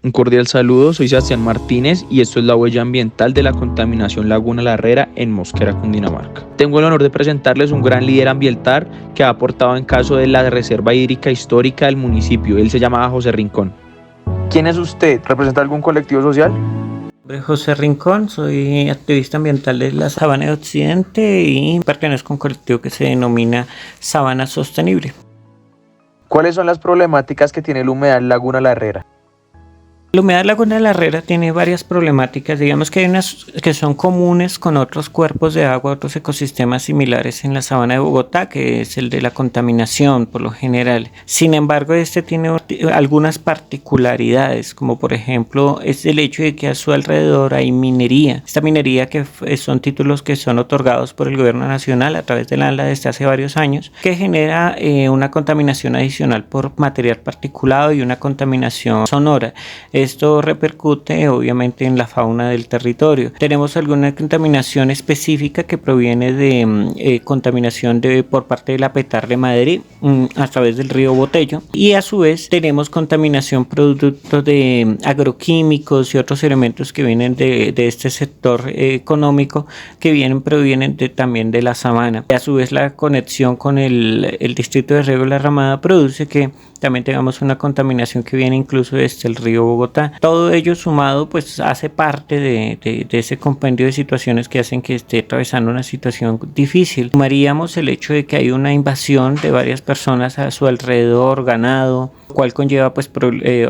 Un cordial saludo, soy Sebastián Martínez y esto es la huella ambiental de la contaminación Laguna La Herrera en Mosquera, Cundinamarca. Tengo el honor de presentarles un gran líder ambiental que ha aportado en caso de la reserva hídrica histórica del municipio. Él se llama José Rincón. ¿Quién es usted? ¿Representa algún colectivo social? José Rincón, soy activista ambiental de la Sabana de Occidente y pertenezco a un colectivo que se denomina Sabana Sostenible. ¿Cuáles son las problemáticas que tiene el humedal Laguna La Herrera? El humedal Laguna de la Herrera tiene varias problemáticas, digamos que hay unas que son comunes con otros cuerpos de agua, otros ecosistemas similares en la sabana de Bogotá, que es el de la contaminación por lo general. Sin embargo, este tiene algunas particularidades, como por ejemplo es el hecho de que a su alrededor hay minería. Esta minería que son títulos que son otorgados por el gobierno nacional a través del ANLA desde hace varios años, que genera una contaminación adicional por material particulado y una contaminación sonora. Esto repercute obviamente en la fauna del territorio. Tenemos alguna contaminación específica que proviene de contaminación por parte de la Petar de Madrid a través del río Botello, y a su vez tenemos contaminación producto de agroquímicos y otros elementos que vienen de este sector económico que provienen también de la sabana. A su vez la conexión con el distrito de riego La Ramada produce que también tengamos una contaminación que viene incluso desde el río Bogotá. Todo ello sumado pues hace parte de ese compendio de situaciones que hacen que esté atravesando una situación difícil. Sumaríamos el hecho de que hay una invasión de varias personas a su alrededor, ganado, cual conlleva pues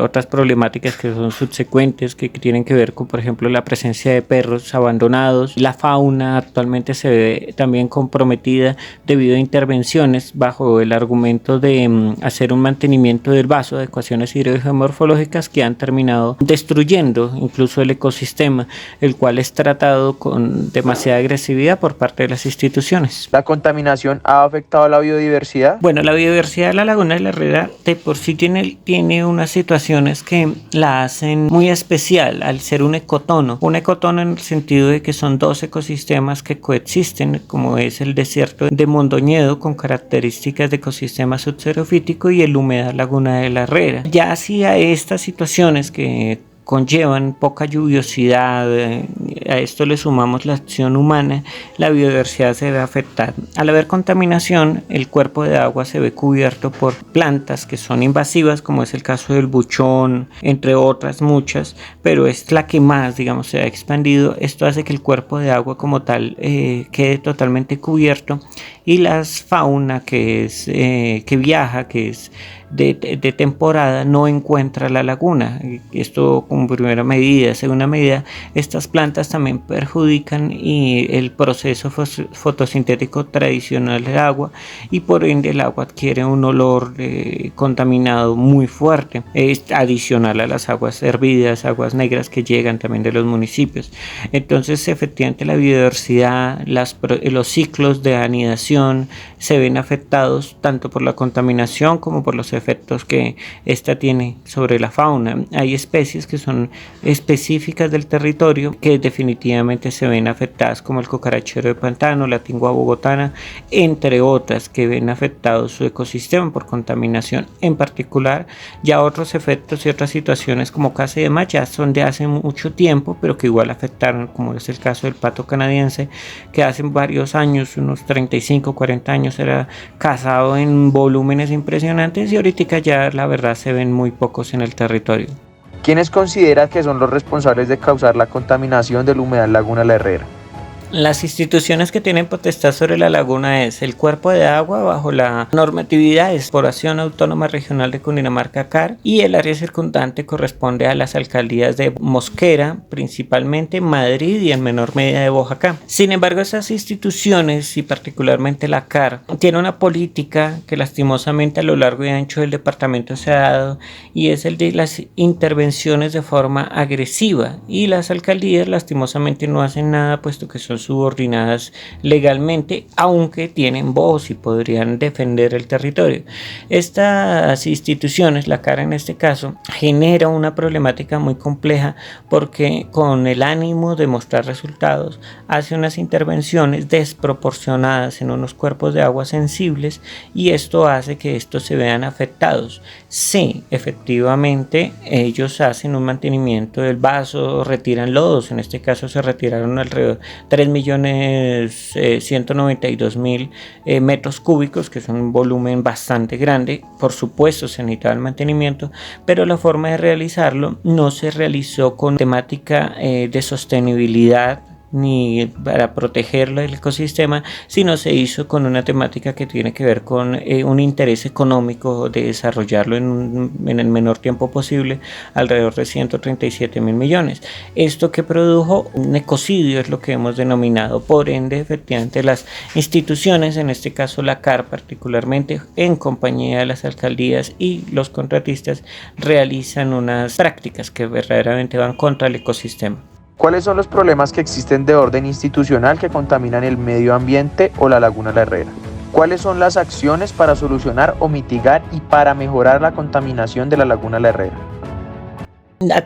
otras problemáticas que son subsecuentes, que tienen que ver con, por ejemplo, la presencia de perros abandonados. La fauna actualmente se ve también comprometida debido a intervenciones bajo el argumento de hacer un mantenimiento del vaso, de ecuaciones hidrogeomorfológicas que han terminado destruyendo incluso el ecosistema, el cual es tratado con demasiada agresividad por parte de las instituciones. ¿La contaminación ha afectado a la biodiversidad? Bueno, la biodiversidad de la Laguna de la Herrera de por sí tiene unas situaciones que la hacen muy especial al ser un ecotono. Un ecotono en el sentido de que son dos ecosistemas que coexisten, como es el desierto de Mondoñedo con características de ecosistema subxerofítico y el humedal Laguna de la Herrera. Ya hacia estas situaciones que conllevan poca lluviosidad, a esto le sumamos la acción humana, la biodiversidad se ve afectada. Al haber contaminación, el cuerpo de agua se ve cubierto por plantas que son invasivas, como es el caso del buchón, entre otras muchas, pero es la que más, digamos, se ha expandido. Esto hace que el cuerpo de agua como tal quede totalmente cubierto, y la fauna que viaja, que es de temporada, no encuentra la laguna. Esto como primera medida. Segunda medida, estas plantas también perjudican el proceso fotosintético tradicional del agua, y por ende el agua adquiere un olor contaminado muy fuerte, es adicional a las aguas hervidas, aguas negras que llegan también de los municipios. Entonces efectivamente la biodiversidad, los ciclos de anidación se ven afectados tanto por la contaminación como por los efectos que esta tiene sobre la fauna. Hay especies que son específicas del territorio que definitivamente se ven afectadas, como el cucarachero de pantano, la tingua bogotana, entre otras, que ven afectado su ecosistema por contaminación. En particular, ya otros efectos y otras situaciones como caza y demás ya son de hace mucho tiempo, pero que igual afectaron, como es el caso del pato canadiense, que hace varios años, unos 35, 40 años, era cazado en volúmenes impresionantes, y ahorita ya la verdad se ven muy pocos en el territorio. ¿Quiénes consideran que son los responsables de causar la contaminación del humedal Laguna La Herrera? Las instituciones que tienen potestad sobre la laguna es el Cuerpo de Agua bajo la normatividad de Exploración Autónoma Regional de Cundinamarca CAR, y el área circundante corresponde a las alcaldías de Mosquera, principalmente Madrid y en menor medida de Boyacá. Sin embargo, esas instituciones y particularmente la CAR tiene una política que lastimosamente a lo largo y ancho del departamento se ha dado, y es el de las intervenciones de forma agresiva, y las alcaldías lastimosamente no hacen nada puesto que son subordinadas legalmente, aunque tienen voz y podrían defender el territorio. Estas instituciones, la CAR en este caso, genera una problemática muy compleja porque con el ánimo de mostrar resultados hace unas intervenciones desproporcionadas en unos cuerpos de agua sensibles y esto hace que estos se vean afectados. Sí, efectivamente ellos hacen un mantenimiento del vaso, retiran lodos, en este caso se retiraron alrededor de 3.192.000 metros cúbicos, que es un volumen bastante grande. Por supuesto se necesitaba el mantenimiento, pero la forma de realizarlo no se realizó con temática de sostenibilidad ni para proteger el ecosistema, sino se hizo con una temática que tiene que ver con un interés económico de desarrollarlo en el menor tiempo posible, alrededor de 137.000 millones. Esto que produjo un ecocidio es lo que hemos denominado. Por ende, efectivamente, las instituciones, en este caso la CAR particularmente, en compañía de las alcaldías y los contratistas, realizan unas prácticas que verdaderamente van contra el ecosistema. ¿Cuáles son los problemas que existen de orden institucional que contaminan el medio ambiente o la laguna La Herrera? ¿Cuáles son las acciones para solucionar o mitigar y para mejorar la contaminación de la laguna La Herrera?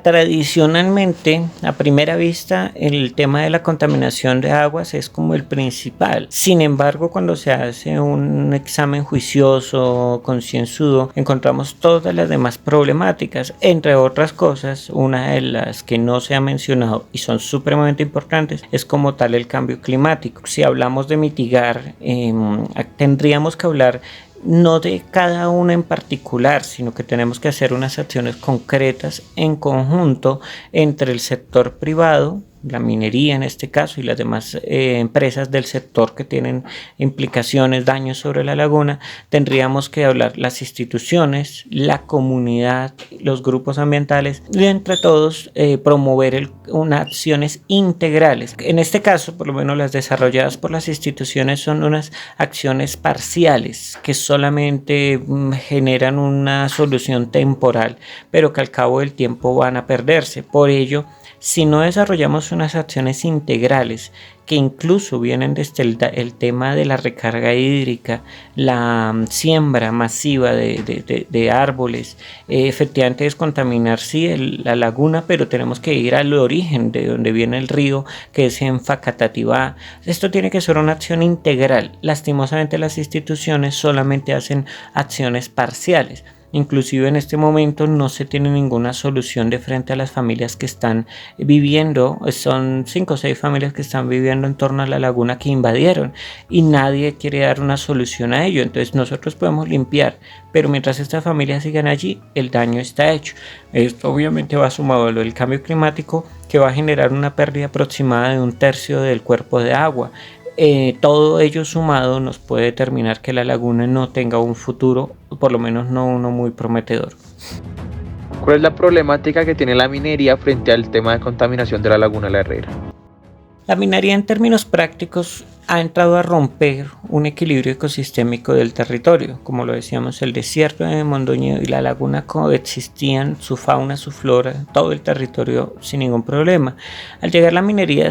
Tradicionalmente, a primera vista, el tema de la contaminación de aguas es como el principal. Sin embargo, cuando se hace un examen juicioso, concienzudo, encontramos todas las demás problemáticas. Entre otras cosas, una de las que no se ha mencionado y son supremamente importantes es como tal el cambio climático. Si hablamos de mitigar, tendríamos que hablar no de cada una en particular, sino que tenemos que hacer unas acciones concretas en conjunto entre el sector privado, la minería en este caso, y las demás empresas del sector que tienen implicaciones, daños sobre la laguna. Tendríamos que hablar las instituciones, la comunidad, los grupos ambientales y entre todos promover unas acciones integrales. En este caso, por lo menos las desarrolladas por las instituciones son unas acciones parciales que solamente generan una solución temporal, pero que al cabo del tiempo van a perderse. Por ello, si no desarrollamos unas acciones integrales que incluso vienen desde el tema de la recarga hídrica, la siembra masiva de árboles, efectivamente descontaminar sí la laguna, pero tenemos que ir al origen de donde viene el río, que es en Facatativá. Esto tiene que ser una acción integral. Lastimosamente las instituciones solamente hacen acciones parciales. Inclusive en este momento no se tiene ninguna solución de frente a las familias que están viviendo, son 5 o 6 familias que están viviendo en torno a la laguna que invadieron y nadie quiere dar una solución a ello. Entonces nosotros podemos limpiar, pero mientras estas familias sigan allí, el daño está hecho. Esto obviamente va sumado a lo del cambio climático, que va a generar una pérdida aproximada de 1/3 del cuerpo de agua. Todo ello sumado nos puede determinar que la laguna no tenga un futuro, por lo menos no uno muy prometedor. ¿Cuál es la problemática que tiene la minería frente al tema de contaminación de la laguna La Herrera? La minería en términos prácticos ha entrado a romper un equilibrio ecosistémico del territorio. Como lo decíamos, el desierto de Mondoñedo y la laguna coexistían, su fauna, su flora, todo el territorio sin ningún problema. Al llegar la minería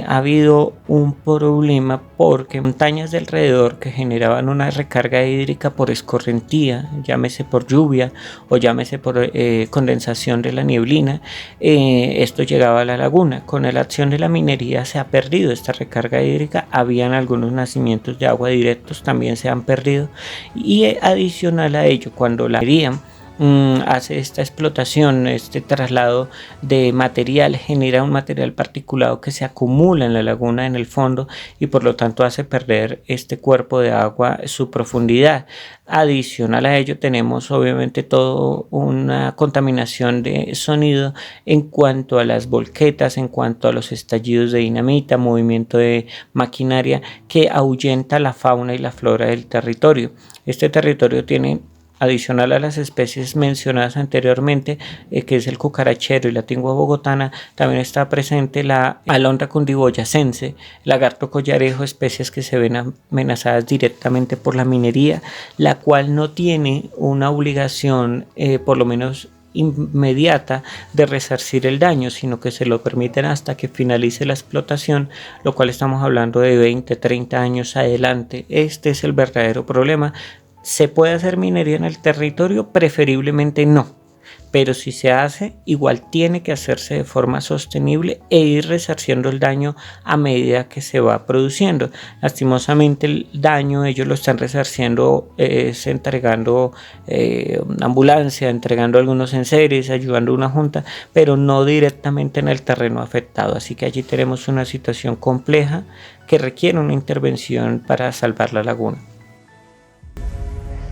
ha habido un problema porque montañas de alrededor que generaban una recarga hídrica por escorrentía, llámese por lluvia o llámese por condensación de la nieblina, esto llegaba a la laguna. Con la acción de la minería se ha perdido esta recarga hídrica. Habían algunos nacimientos de agua directos, también se han perdido, y adicional a ello, cuando la minería hace esta explotación, este traslado de material, genera un material particulado que se acumula en la laguna en el fondo y por lo tanto hace perder este cuerpo de agua su profundidad. Adicional a ello tenemos obviamente toda una contaminación de sonido en cuanto a las volquetas, en cuanto a los estallidos de dinamita, movimiento de maquinaria que ahuyenta la fauna y la flora del territorio. Este territorio tiene, adicional a las especies mencionadas anteriormente, que es el cucarachero y la tingua bogotana, también está presente la alondra cundiboyacense, lagarto collarejo, especies que se ven amenazadas directamente por la minería, la cual no tiene una obligación, por lo menos inmediata de resarcir el daño, sino que se lo permiten hasta que finalice la explotación, lo cual estamos hablando de 20, 30 años adelante. Este es el verdadero problema. ¿Se puede hacer minería en el territorio? Preferiblemente no. Pero si se hace, igual tiene que hacerse de forma sostenible e ir resarciendo el daño a medida que se va produciendo. Lastimosamente el daño ellos lo están resarciendo entregando una ambulancia, entregando algunos enseres, ayudando a una junta, pero no directamente en el terreno afectado. Así que allí tenemos una situación compleja que requiere una intervención para salvar la laguna.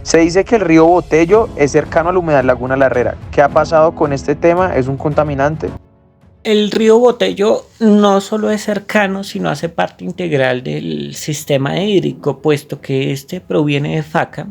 Se dice que el río Botello es cercano al humedal Laguna La Herrera. ¿Qué ha pasado con este tema? ¿Es un contaminante? El río Botello no solo es cercano, sino hace parte integral del sistema hídrico, puesto que este proviene de Faca,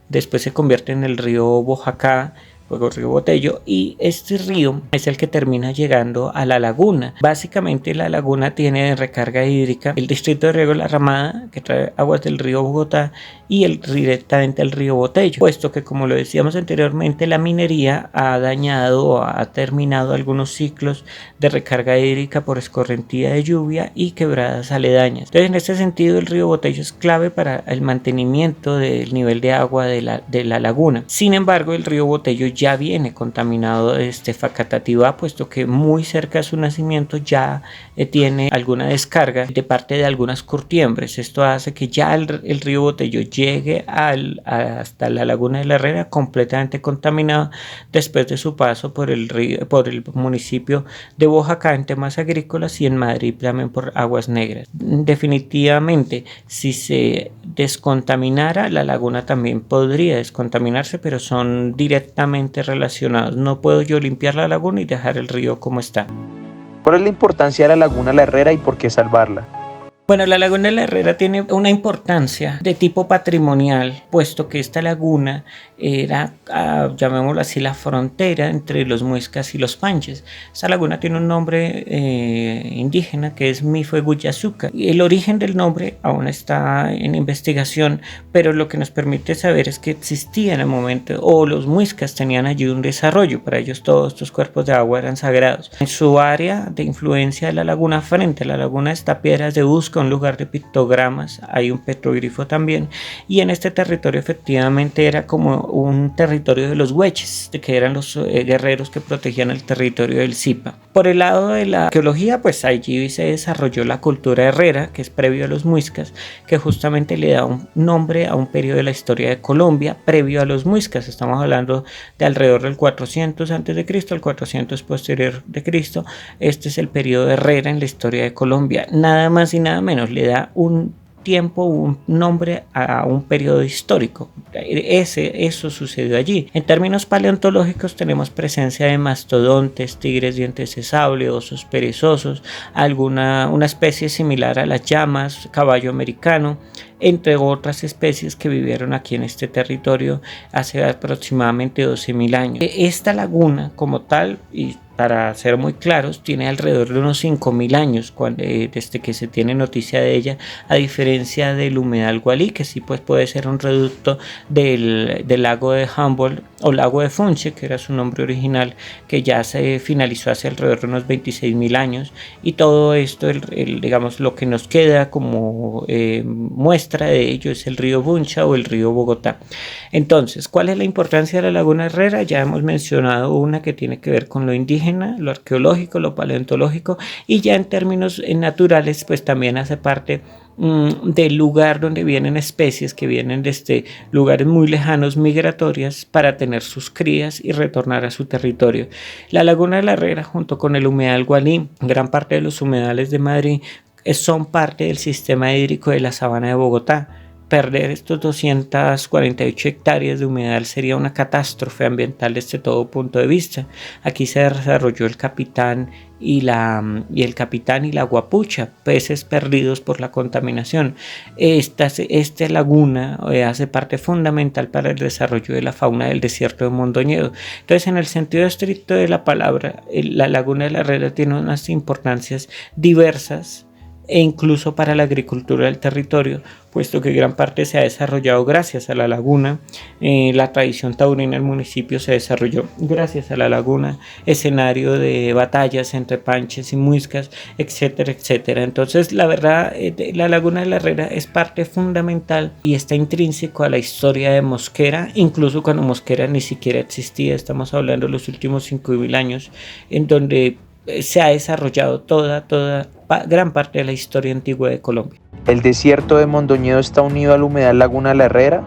después se convierte en el río Bojacá, luego río Botello, y este río es el que termina llegando a la laguna. Básicamente la laguna tiene de recarga hídrica el distrito de riego La Ramada, que trae aguas del río Bogotá, y directamente el río Botello, puesto que, como lo decíamos anteriormente, la minería ha dañado o ha terminado algunos ciclos de recarga hídrica por escorrentía de lluvia y quebradas aledañas. Entonces, en este sentido, el río Botello es clave para el mantenimiento del nivel de agua de la laguna. Sin embargo, el río Botello ya viene contaminado desde Facatativá, puesto que muy cerca de su nacimiento ya tiene alguna descarga de parte de algunas curtiembres. Esto hace que ya el río Botello llegue hasta la laguna de la Herrera completamente contaminado después de su paso por el municipio de Bojacá en temas agrícolas y en Madrid también por aguas negras. Definitivamente, si se descontaminara, la laguna también podría descontaminarse, pero son directamente relacionados. No puedo yo limpiar la laguna y dejar el río como está. ¿Cuál es la importancia de la Laguna La Herrera y por qué salvarla? Bueno, la laguna de la Herrera tiene una importancia de tipo patrimonial, puesto que esta laguna era, llamémoslo así, la frontera entre los muiscas y los panches. Esta laguna tiene un nombre indígena que es Mifueguyazuca. El origen del nombre aún está en investigación, pero lo que nos permite saber es que existía en el momento, o los muiscas tenían allí un desarrollo. Para ellos todos estos cuerpos de agua eran sagrados. En su área de influencia de la laguna, frente a la laguna, está Piedras de Busca, un lugar de pictogramas, hay un petroglifo también, y en este territorio efectivamente era como un territorio de los hueches, que eran los guerreros que protegían el territorio del Zipa. Por el lado de la arqueología, pues allí se desarrolló la cultura herrera, que es previo a los muiscas, que justamente le da un nombre a un periodo de la historia de Colombia previo a los muiscas. Estamos hablando de alrededor del 400 a.C., al 400 posterior de Cristo. Este es el periodo herrera en la historia de Colombia. Nada más y nada menos, le da un tiempo, un nombre a un periodo histórico. Eso sucedió allí. En términos paleontológicos tenemos presencia de mastodontes, tigres dientes de sable, osos perezosos, una especie similar a las llamas, caballo americano, entre otras especies que vivieron aquí en este territorio hace aproximadamente 12.000 años. Esta laguna como tal, y para ser muy claros, tiene alrededor de unos 5.000 años desde que se tiene noticia de ella, a diferencia del humedal Gualí, que sí pues puede ser un reducto del lago de Humboldt o lago de Funche, que era su nombre original, que ya se finalizó hace alrededor de unos 26.000 años, y todo esto, digamos, lo que nos queda como muestra de ello es el río Buncha o el río Bogotá. Entonces, ¿cuál es la importancia de la Laguna Herrera? Ya hemos mencionado una que tiene que ver con lo indígena, lo arqueológico, lo paleontológico, y ya en términos naturales pues también hace parte del lugar donde vienen especies que vienen desde lugares muy lejanos, migratorias, para tener sus crías y retornar a su territorio. La Laguna de la Herrera, junto con el humedal Gualí, gran parte de los humedales de Madrid, son parte del sistema hídrico de la sabana de Bogotá. Perder estos 248 hectáreas de humedal sería una catástrofe ambiental desde todo punto de vista. Aquí se desarrolló el capitán y la guapucha, peces perdidos por la contaminación. Esta laguna hace parte fundamental para el desarrollo de la fauna del desierto de Mondoñedo. Entonces, en el sentido estricto de la palabra, la Laguna de la Herrera tiene unas importancias diversas e incluso para la agricultura del territorio, puesto que gran parte se ha desarrollado gracias a la laguna. La tradición taurina del municipio se desarrolló gracias a la laguna, escenario de batallas entre panches y muiscas, etcétera, etcétera. Entonces, la verdad, la laguna de la Herrera es parte fundamental y está intrínseco a la historia de Mosquera, incluso cuando Mosquera ni siquiera existía. Estamos hablando de los últimos 5.000 años, en donde se ha desarrollado gran parte de la historia antigua de Colombia. ¿El desierto de Mondoñedo está unido al humedal Laguna de la Herrera?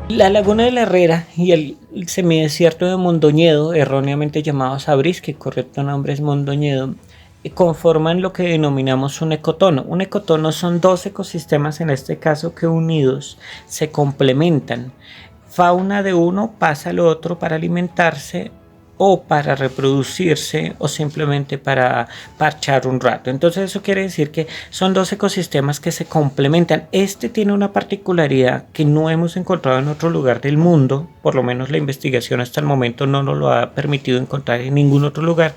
La Laguna de la Herrera y el semidesierto de Mondoñedo, erróneamente llamado Sabrisky, que correcto nombre es Mondoñedo, conforman lo que denominamos un ecotono. Un ecotono son dos ecosistemas, en este caso, que unidos se complementan. Fauna de uno pasa al otro para alimentarse, o para reproducirse, o simplemente para parchar un rato. Entonces eso quiere decir que son dos ecosistemas que se complementan. Este tiene una particularidad que no hemos encontrado en otro lugar del mundo, por lo menos la investigación hasta el momento no nos lo ha permitido encontrar en ningún otro lugar,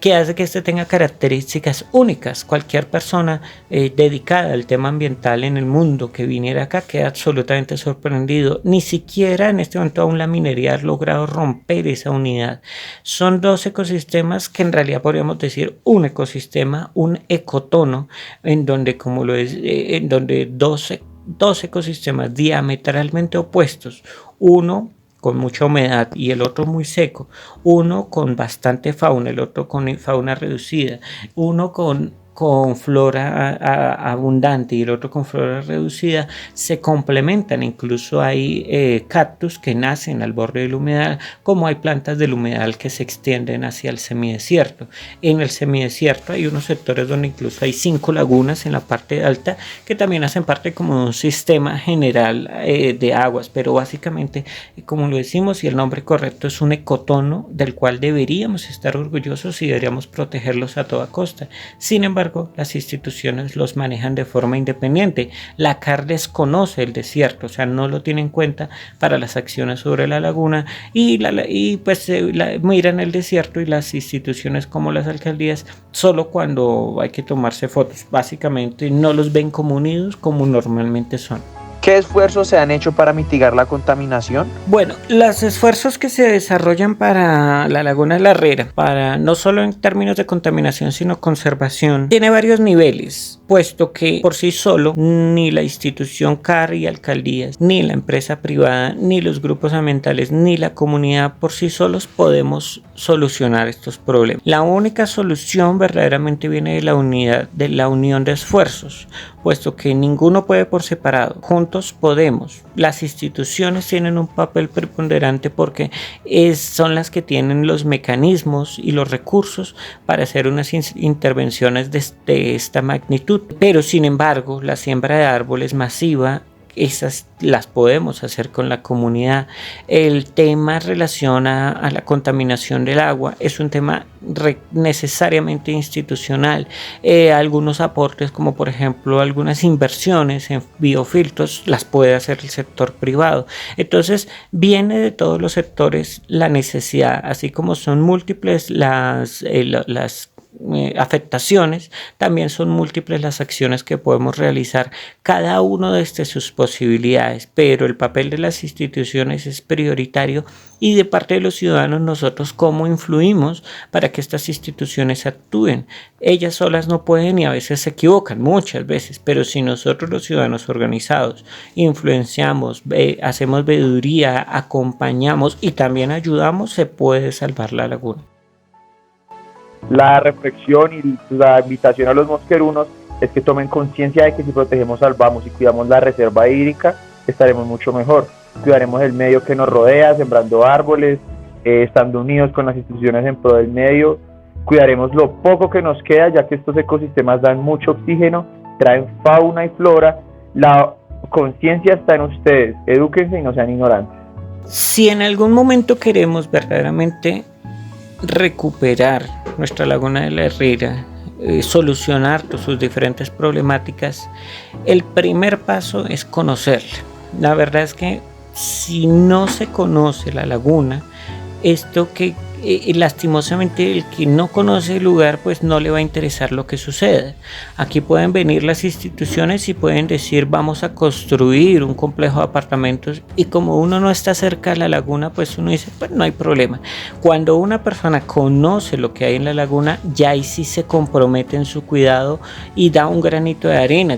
que hace que este tenga características únicas. Cualquier persona dedicada al tema ambiental en el mundo que viniera acá queda absolutamente sorprendido. Ni siquiera en este momento aún la minería ha logrado romper esa unidad. Son dos ecosistemas que en realidad podríamos decir un ecosistema, un ecotono, en donde, como lo es, en donde dos ecosistemas diametralmente opuestos, uno con mucha humedad y el otro muy seco, uno con bastante fauna, el otro con fauna reducida, uno con flora abundante y el otro con flora reducida, se complementan. Incluso hay cactus que nacen al borde del humedal, como hay plantas del humedal que se extienden hacia el semidesierto. En el semidesierto hay unos sectores donde incluso hay 5 lagunas en la parte alta que también hacen parte como de un sistema general de aguas, pero básicamente, como lo decimos, y el nombre correcto es un ecotono del cual deberíamos estar orgullosos y deberíamos protegerlos a toda costa. Sin embargo, las instituciones los manejan de forma independiente. La CAR desconoce el desierto, o sea, no lo tiene en cuenta para las acciones sobre la laguna y pues miran el desierto y las instituciones como las alcaldías solo cuando hay que tomarse fotos. Básicamente no los ven como unidos como normalmente son. ¿Qué esfuerzos se han hecho para mitigar la contaminación? Bueno, los esfuerzos que se desarrollan para la Laguna de la Herrera, para no solo en términos de contaminación, sino conservación, tiene varios niveles, puesto que por sí solo ni la institución CAR y alcaldías, ni la empresa privada, ni los grupos ambientales, ni la comunidad por sí solos podemos solucionar estos problemas. La única solución verdaderamente viene de la unión de esfuerzos, puesto que ninguno puede por separado. Juntos podemos. Las instituciones tienen un papel preponderante porque son las que tienen los mecanismos y los recursos para hacer unas intervenciones de esta magnitud. Pero sin embargo, la siembra de árboles masiva, esas las podemos hacer con la comunidad. El tema relaciona a la contaminación del agua es un tema necesariamente institucional. Algunos aportes, como por ejemplo algunas inversiones en biofiltros, las puede hacer el sector privado. Entonces viene de todos los sectores la necesidad, así como son múltiples las afectaciones, también son múltiples las acciones que podemos realizar, cada uno desde sus posibilidades, pero el papel de las instituciones es prioritario y de parte de los ciudadanos nosotros cómo influimos para que estas instituciones actúen. Ellas solas no pueden y a veces se equivocan, muchas veces, pero si nosotros los ciudadanos organizados influenciamos, hacemos veeduría, acompañamos y también ayudamos, se puede salvar la laguna. La reflexión y la invitación a los mosquerunos es que tomen conciencia de que si protegemos, salvamos y cuidamos la reserva hídrica, estaremos mucho mejor. Cuidaremos el medio que nos rodea, sembrando árboles, estando unidos con las instituciones en pro del medio. Cuidaremos lo poco que nos queda, ya que estos ecosistemas dan mucho oxígeno, traen fauna y flora. La conciencia está en ustedes. Edúquense y no sean ignorantes. Si en algún momento queremos verdaderamente recuperar nuestra Laguna de la Herrera, solucionar sus diferentes problemáticas, el primer paso es conocerla. La verdad es que si no se conoce la laguna, esto que y lastimosamente el que no conoce el lugar pues no le va a interesar lo que suceda. Aquí pueden venir las instituciones y pueden decir vamos a construir un complejo de apartamentos, y como uno no está cerca de la laguna pues uno dice pues no hay problema. Cuando una persona conoce lo que hay en la laguna, ya ahí sí se compromete en su cuidado y da un granito de arena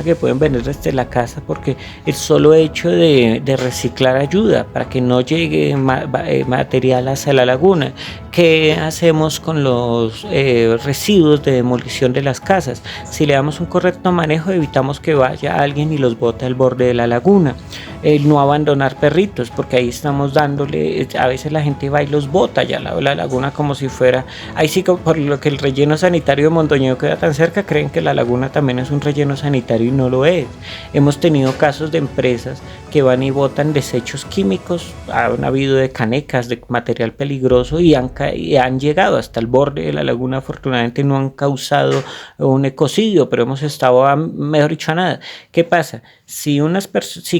que pueden venir desde la casa, porque el solo hecho de reciclar ayuda para que no llegue material hacia la laguna. ¿Qué hacemos con los residuos de demolición de las casas? Si le damos un correcto manejo, evitamos que vaya alguien y los bote al borde de la laguna. No abandonar perritos, porque ahí estamos dándole, a veces la gente va y los bota ya al lado de la laguna como si fuera, ahí sí, por lo que el relleno sanitario de Mondoñedo queda tan cerca, creen que la laguna también es un relleno sanitario y no lo es. Hemos tenido casos de empresas que van y botan desechos químicos, han habido de canecas, de material peligroso, y han llegado hasta el borde de la laguna. Afortunadamente no han causado un ecocidio, pero hemos estado, mejor dicho, a nada. ¿Qué pasa? Si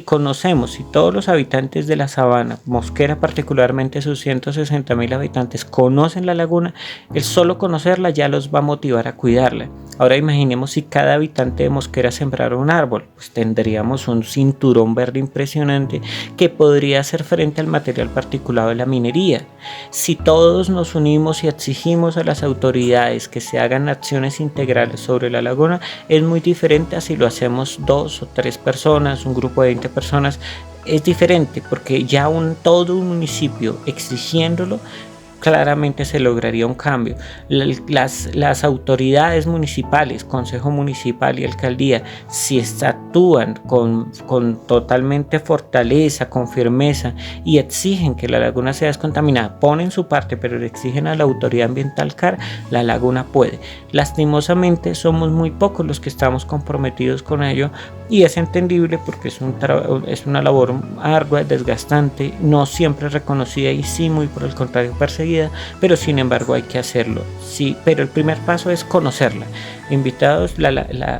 conocemos, si todos los habitantes de la sabana Mosquera, particularmente sus 160.000 habitantes, conocen la laguna, el solo conocerla ya los va a motivar a cuidarla. Ahora imaginemos si cada habitante de Mosquera sembrara un árbol, pues tendríamos un cinturón verde impresionante que podría hacer frente al material particulado de la minería. Si todos nos unimos y exigimos a las autoridades que se hagan acciones integrales sobre la laguna, es muy diferente a si lo hacemos 2 o 3 personas, un grupo de 20 personas. Es diferente porque ya todo un municipio exigiéndolo, claramente se lograría un cambio. Las autoridades municipales, Consejo Municipal y Alcaldía, si actúan con totalmente fortaleza, con firmeza, y exigen que la laguna sea descontaminada, ponen su parte, pero le exigen a la autoridad ambiental CAR, la laguna puede. Lastimosamente somos muy pocos los que estamos comprometidos con ello, y es entendible porque es una labor ardua, desgastante, no siempre reconocida y sí, muy por el contrario, perseguida, pero sin embargo hay que hacerlo. Sí, pero el primer paso es conocerla. Invitados, la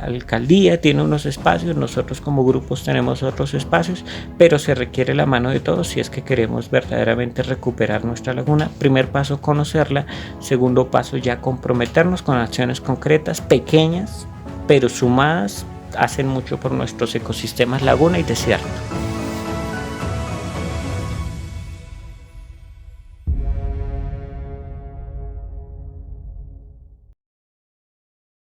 alcaldía tiene unos espacios, nosotros como grupos tenemos otros espacios, pero se requiere la mano de todos si es que queremos verdaderamente recuperar nuestra laguna. Primer paso, conocerla. Segundo paso, ya comprometernos con acciones concretas, pequeñas, pero sumadas, hacen mucho por nuestros ecosistemas laguna y desierto.